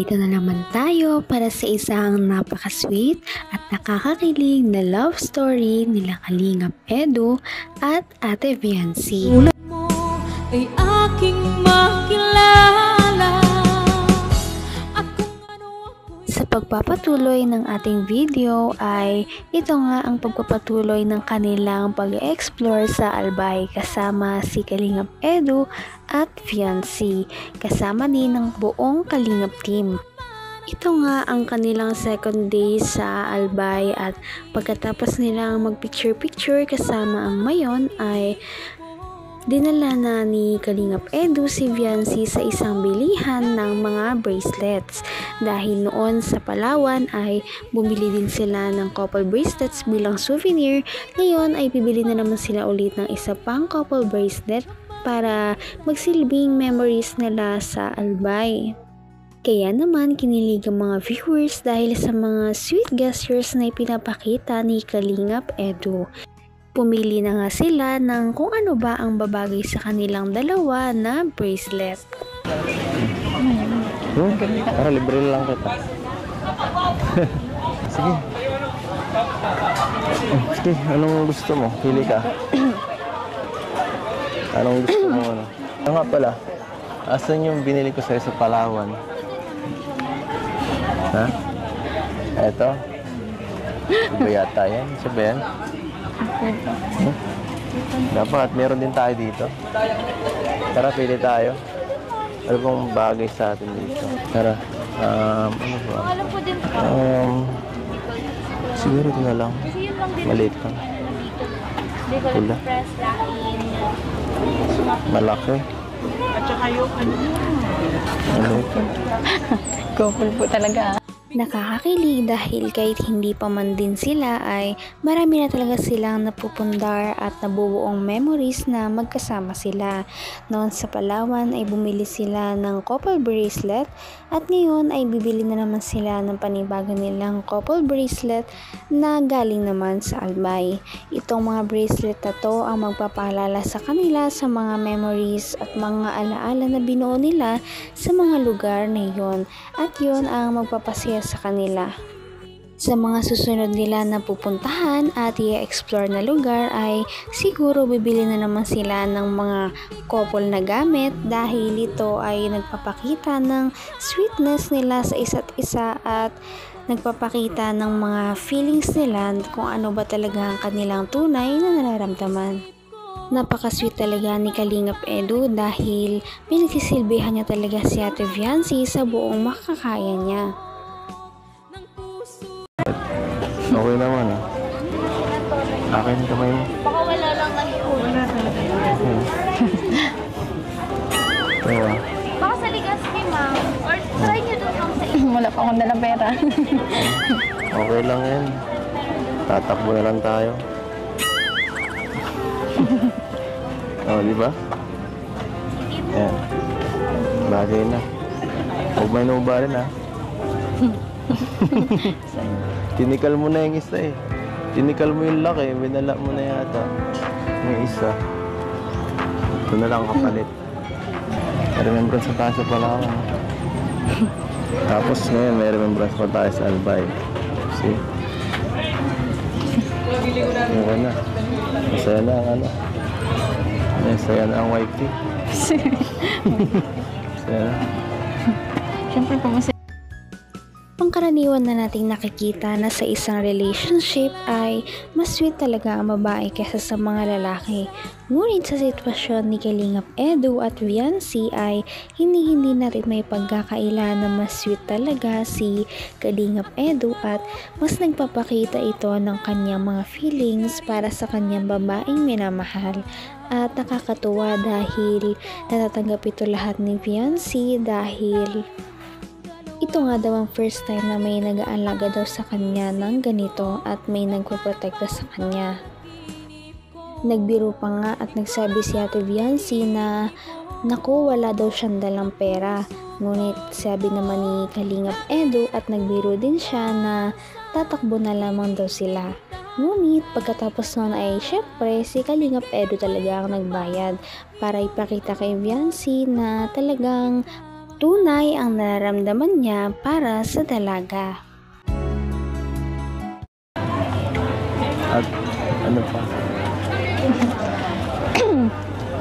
Narito na naman tayo para sa isang napaka-sweet at nakakakilig na love story nila Kalingap Edu at Ate Viancy. Tulad mo ay aking makilala at kung ano ako. Sa pagpapatuloy ng ating video ay ito nga ang pagpapatuloy ng kanilang pag-explore sa Albay kasama si Kalingap Edu at Viancy, kasama din ng buong Kalingap team. Ito nga ang kanilang second day sa Albay at pagkatapos nilang mag-picture-picture kasama ang Mayon ay dinala na ni Kalingap Edu si Viancy sa isang bilihan ng mga bracelets. Dahil noon sa Palawan ay bumili din sila ng couple bracelets bilang souvenir. Ngayon ay bibili na naman sila ulit ng isa pang couple bracelet para magsilbing memories nila sa Albay. Kaya naman kinilig ang mga viewers dahil sa mga sweet gestures na ipinapakita ni Kalingap Edu. Pumili na nga sila ng kung ano ba ang babagay sa kanilang dalawa na bracelet. Para libre lang kita. Sige. Sige, anong gusto mo? Pili ka. Anong gusto mo? Ano? Ano nga pala? Asan yung binili ko sa'yo sa Palawan? Ha? Eto? Iba yata yan. Isa ba yan? Dapat meron din tayo dito. Tara, pili tayo. Ano bang bagay sa atin dito? Tara. Ano ba? Alam ko din po. Siguro ito na lang. Kasi yun lang din. Maliit lang. Hindi ko lang press lakin. Malaki. At saka yung ano. Maliit. Couple po talaga. Nakakakilig dahil kahit hindi pa man din sila ay marami na talaga silang napupundar at nabubuong memories na magkasama sila. Noon sa Palawan ay bumili sila ng couple bracelet at ngayon ay bibili na naman sila ng panibago nilang couple bracelet na galing naman sa Albay. Itong mga bracelet na to ang magpapaalala sa kanila sa mga memories at mga alaala na binuo nila sa mga lugar na yun at yun ang magpapasaya sa kanila. Sa mga susunod nila na pupuntahan at i-explore na lugar ay siguro bibili na naman sila ng mga couple na gamit dahil ito ay nagpapakita ng sweetness nila sa isa't isa at nagpapakita ng mga feelings nila kung ano ba talaga ang kanilang tunay na nararamdaman. Napaka-sweet talaga ni Kalingap Edu dahil pinagsisilbihan niya talaga si Ate Viancy sa buong makakaya niya. Okay naman ah. Akin yung kamay mo. Baka wala lang na yun. Diba? Baka sa Ligaspi, ma'am. Or try nyo doon lang sa iyo. Wala pa akong dalang pera. Okay lang yan. Tatakbo na lang tayo. Oh, di ba? Yan. Bagay na. Huwag may nuba rin ah. Tinikal mo na yung isa eh. Tinikal mo yung laki, binala mo na yata. Yung isa. Ito na lang kapalit. Remembrance pa tayo sa Palawan. Tapos ngayon may remembrance pa tayo sa Albay. See? Okay na. Masaya na ang ano. Masaya na ang wifey. Masaya na. Siyempre po masaya. Pangkaraniwan na nating nakikita na sa isang relationship ay mas sweet talaga ang babae kaysa sa mga lalaki. Ngunit sa sitwasyon ni Kalingap Edu at Viancy ay hindi natin may pagkakaila na mas sweet talaga si Kalingap Edu at mas nagpapakita ito ng kanyang mga feelings para sa kanyang babaeng minamahal. At nakakatuwa dahil natatanggap ito lahat ni Viancy dahil ito nga daw ang first time na may nag-aalaga daw sa kanya ng ganito at may nagpoprotekta sa kanya. Nagbiro pa nga at nagsabi si Ate Viancy na naku, wala daw siyang dalang pera. Ngunit sabi naman ni Kalingap Edu at nagbiro din siya na tatakbo na lamang daw sila. Ngunit pagkatapos nun ay syempre si Kalingap Edu talaga ang nagbayad para ipakita kay Viancy na talagang tunay ang nararamdaman niya para sa dalaga. At ano pa?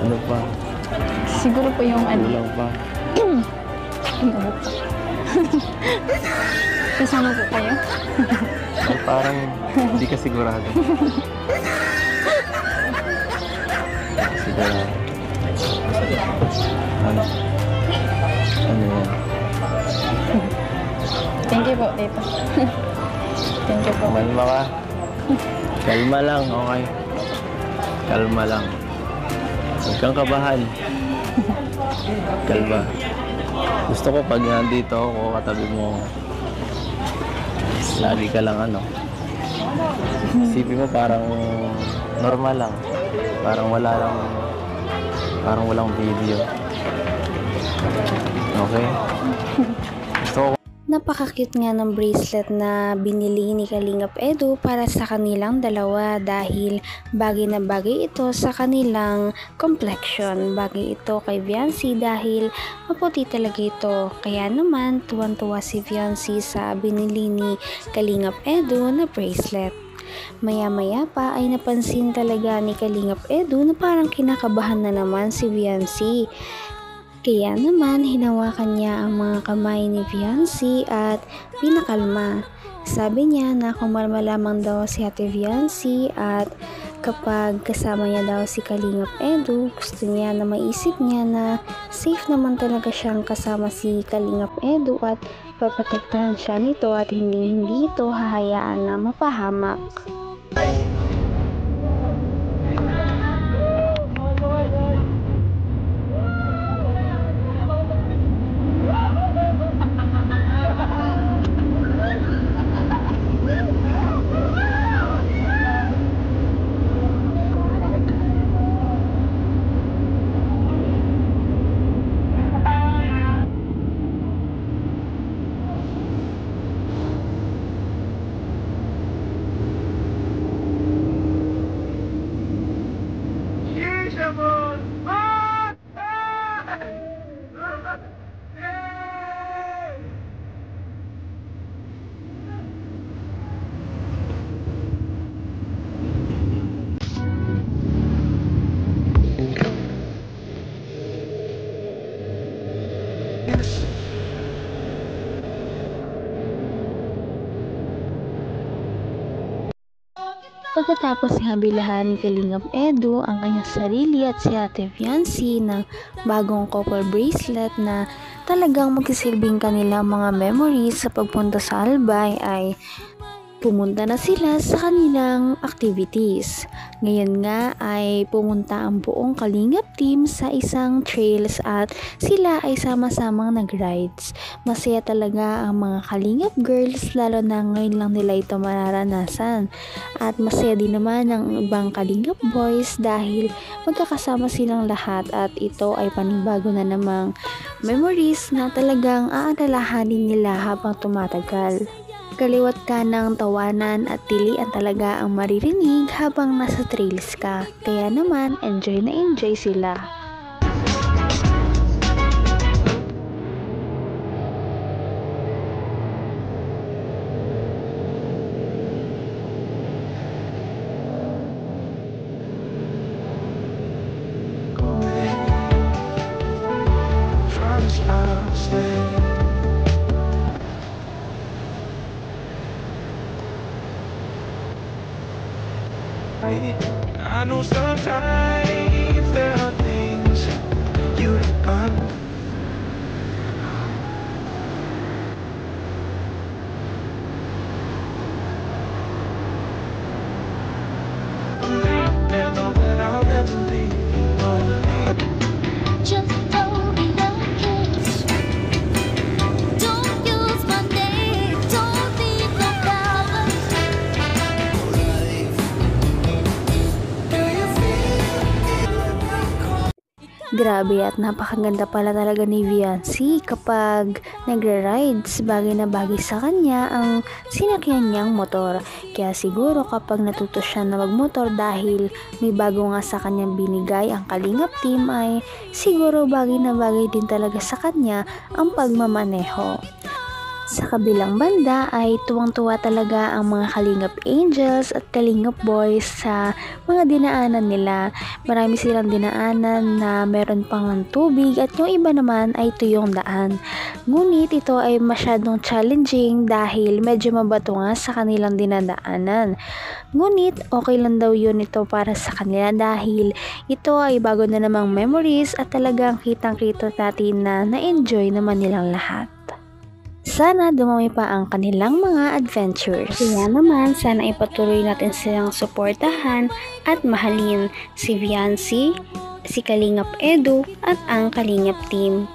Ano pa? Siguro po yung ano. Kulang pa. Kasama po kayo. Ay, parang hindi ka sigurado. Sigurado. Ano? Ano yan? Thank you po, tito. Thank you po. Kumalma ka. Kalma lang, okay? Kalma lang. Huwag kang kabahan. Kalma. Gusto ko pag nandito ako, katabi mo, lagi ka lang ano. Isipin mo parang normal lang. Parang walang video. Okay? Gusto ko. Napaka-cute nga ng bracelet na binili ni Kalingap Edu para sa kanilang dalawa dahil bagay na bagay ito sa kanilang complexion. Bagay ito kay Viancy dahil maputi talaga ito. Kaya naman tuwan-tuwa si Viancy sa binili ni Kalingap Edu na bracelet. Maya-maya pa ay napansin talaga ni Kalingap Edu na parang kinakabahan na naman si Viancy. Kaya naman hinawakan niya ang mga kamay ni Viancy at pinakalma. Sabi niya na kumalma lamang daw si Ate Viancy at kapag kasama niya daw si Kalingap Edu, gusto niya na maisip niya na safe naman talaga siyang kasama si Kalingap Edu at paprotektahan siya nito at hindi ito hahayaan na mapahamak. Pagkatapos habilahan ni Kalingap Edu ang kanyang sarili at si Ate Viancy ng bagong couple bracelet na talagang magsisilbing kanila mga memories sa pagpunta sa Albay ay pumunta na sila sa kanilang activities. Ngayon nga ay pumunta ang buong Kalingap team sa isang trails at sila ay sama-samang nag-rides. Masaya talaga ang mga Kalingap girls lalo na ngayon lang nila ito mararanasan. At masaya din naman ang ibang Kalingap boys dahil magkakasama silang lahat at ito ay panibago na namang memories na talagang aalalahanin nila habang tumatagal. Kaliwat ka ng tawanan at tilian talaga ang maririnig habang nasa trails ka. Kaya naman, enjoy na enjoy sila. I know sometimes there are things you done. Never that I'll never leave you alone. Just hold me kiss. Don't use my name. Don't leave no balance. Grabe at napakaganda pala talaga ni Viancy kapag nagra-rides. Bagay na bagay sa kanya ang sinakyan niyang motor. Kaya siguro kapag natuto siya na magmotor dahil may bago nga sa kanyang binigay ang Kalingap team ay siguro bagay na bagay din talaga sa kanya ang pagmamaneho. Sa kabilang banda ay tuwang-tuwa talaga ang mga Kalingap Angels at Kalingap Boys sa mga dinaanan nila. Marami silang dinaanan na meron pang tubig at yung iba naman ay tuyong daan. Ngunit ito ay masyadong challenging dahil medyo mabato nga sa kanilang dinadaanan. Ngunit okay lang daw yun ito para sa kanila dahil ito ay bago na namang memories at talagang kitang-kita natin na na-enjoy naman nilang lahat. Sana dumami pa ang kanilang mga adventures. Kaya naman, sana ipatuloy natin silang suportahan at mahalin si Viancy, si Kalingap Edu at ang Kalingap team.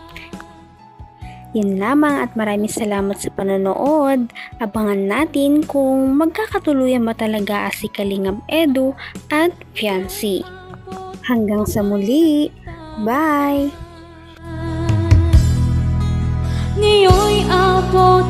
Yun lamang at maraming salamat sa panonood. Abangan natin kung magkakatuluyan ba talaga si Kalingap Edu at Viancy. Hanggang sa muli. Bye! Ngayon'y abot